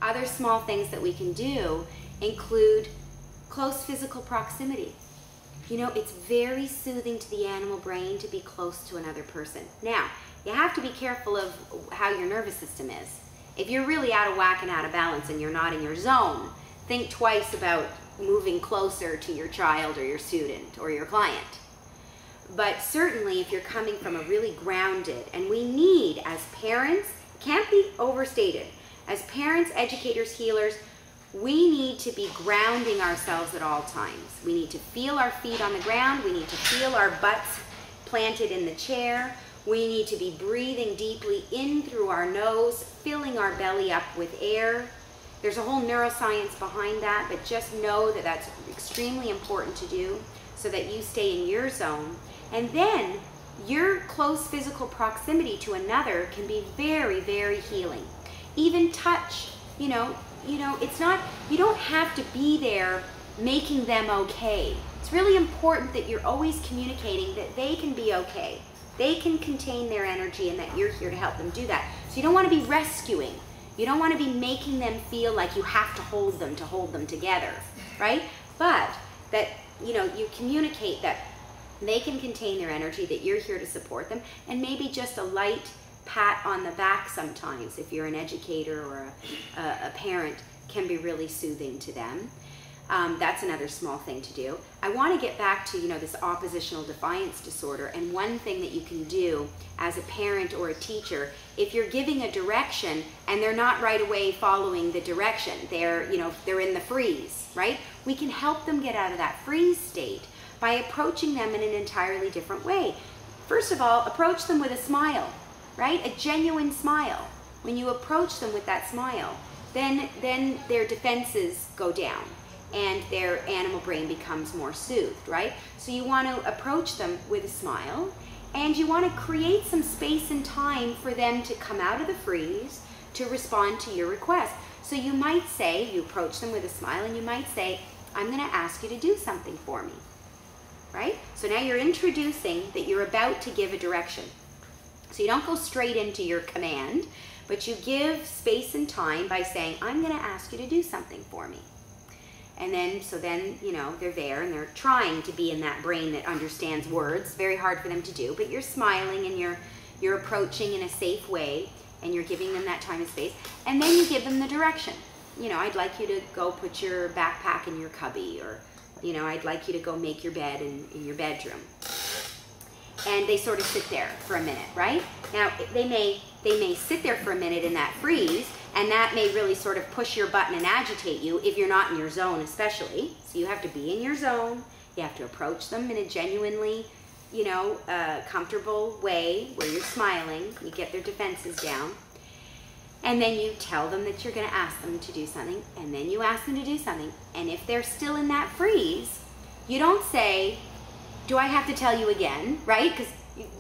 Other small things that we can do include close physical proximity. You know, it's very soothing to the animal brain to be close to another person. Now, you have to be careful of how your nervous system is. If you're really out of whack and out of balance and you're not in your zone, think twice about moving closer to your child or your student or your client. But certainly if you're coming from a really grounded, and we need as parents, can't be overstated, as parents, educators, healers, we need to be grounding ourselves at all times. We need to feel our feet on the ground. We need to feel our butts planted in the chair. We need to be breathing deeply in through our nose, filling our belly up with air. There's a whole neuroscience behind that, but just know that that's extremely important to do so that you stay in your zone. And then your close physical proximity to another can be very, very healing. Even touch, you know, it's not, you don't have to be there making them okay. It's really important that you're always communicating that they can be okay. They can contain their energy and that you're here to help them do that. So you don't want to be rescuing. You don't want to be making them feel like you have to hold them together, right? But that, you know, you communicate that they can contain their energy, that you're here to support them, and maybe just a light pat on the back sometimes, if you're an educator or a parent, can be really soothing to them. That's another small thing to do. I want to get back to, you know, this oppositional defiance disorder, and one thing that you can do as a parent or a teacher, if you're giving a direction and they're not right away following the direction, they're, you know, they're in the freeze, right? We can help them get out of that freeze state by approaching them in an entirely different way. First of all, approach them with a smile, right? A genuine smile. When you approach them with that smile, then their defenses go down and their animal brain becomes more soothed, right? So you want to approach them with a smile, and you want to create some space and time for them to come out of the freeze to respond to your request. So you might say, you approach them with a smile, and you might say, I'm going to ask you to do something for me, right? So now you're introducing that you're about to give a direction. So you don't go straight into your command, but you give space and time by saying, I'm going to ask you to do something for me. And then, so then, you know, they're there and they're trying to be in that brain that understands words. Very hard for them to do, but you're smiling and you're approaching in a safe way, and you're giving them that time and space. And then you give them the direction. You know, I'd like you to go put your backpack in your cubby, or, you know, I'd like you to go make your bed in your bedroom. And they sort of sit there for a minute, right? Now, they may sit there for a minute in that freeze, and that may really sort of push your button and agitate you if you're not in your zone especially. So you have to be in your zone. You have to approach them in a genuinely, you know, comfortable way where you're smiling. You get their defenses down. And then you tell them that you're going to ask them to do something, and then you ask them to do something. And if they're still in that freeze, you don't say, do I have to tell you again, right? Because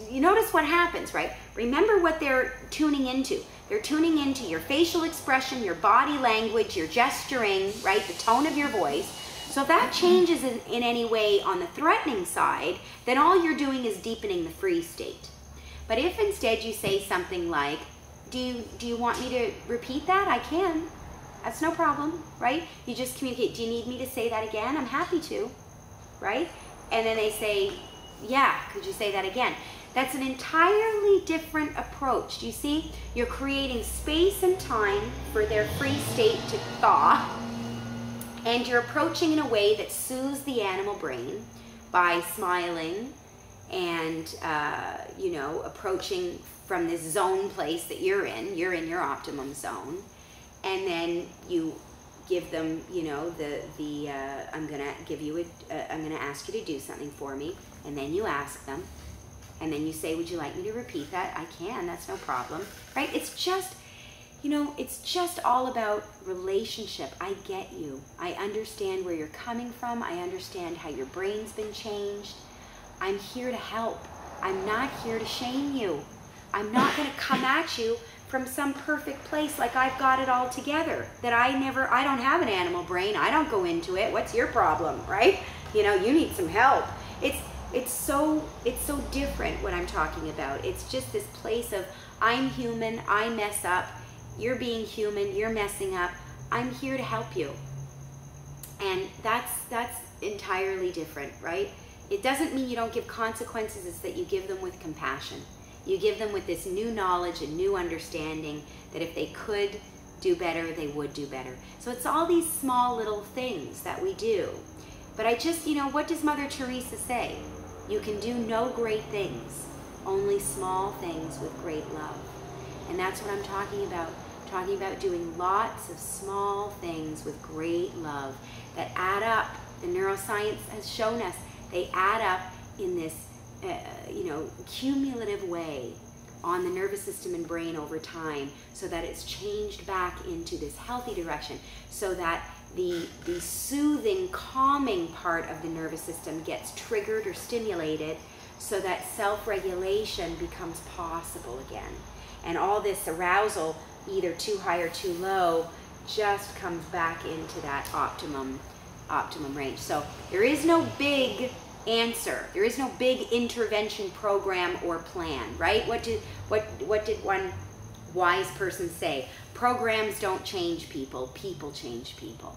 you notice what happens, right? Remember what they're tuning into. They're tuning into your facial expression, your body language, your gesturing, right? The tone of your voice. So if that changes in any way on the threatening side, then all you're doing is deepening the freeze state. But if instead you say something like, do you want me to repeat that? I can. That's no problem, right? You just communicate, do you need me to say that again? I'm happy to, right? And then they say, yeah, could you say that again? That's an entirely different approach. Do you see? You're creating space and time for their freeze state to thaw, and you're approaching in a way that soothes the animal brain by smiling and, you know, approaching from this zone place that you're in. You're in your optimum zone. And then you give them, you know, I'm gonna ask you to do something for me. And then you ask them. And then you say, would you like me to repeat that? I can, that's no problem, right? It's just, you know, it's just all about relationship. I get you. I understand where you're coming from. I understand how your brain's been changed. I'm here to help. I'm not here to shame you. I'm not gonna come at you from some perfect place like I've got it all together, that I don't have an animal brain. I don't go into it. What's your problem, right? You know, you need some help. It's so different what I'm talking about. It's just this place of, I'm human, I mess up, you're being human, you're messing up. I'm here to help you. And that's entirely different, right? It doesn't mean you don't give consequences, it's that you give them with compassion. You give them with this new knowledge and new understanding that if they could do better, they would do better. So it's all these small little things that we do. But I just, what does Mother Teresa say? You can do no great things, only small things with great love. And that's what I'm talking about. Talking about doing lots of small things with great love that add up. The neuroscience has shown us they add up in this, cumulative way on the nervous system and brain over time, so that it's changed back into this healthy direction, so that the soothing, calming part of the nervous system gets triggered or stimulated, so that self-regulation becomes possible again. And all this arousal, either too high or too low, just comes back into that optimum range. So there is no big answer. There is no big intervention program or plan, right? What did one wise person say? Programs don't change people, people change people.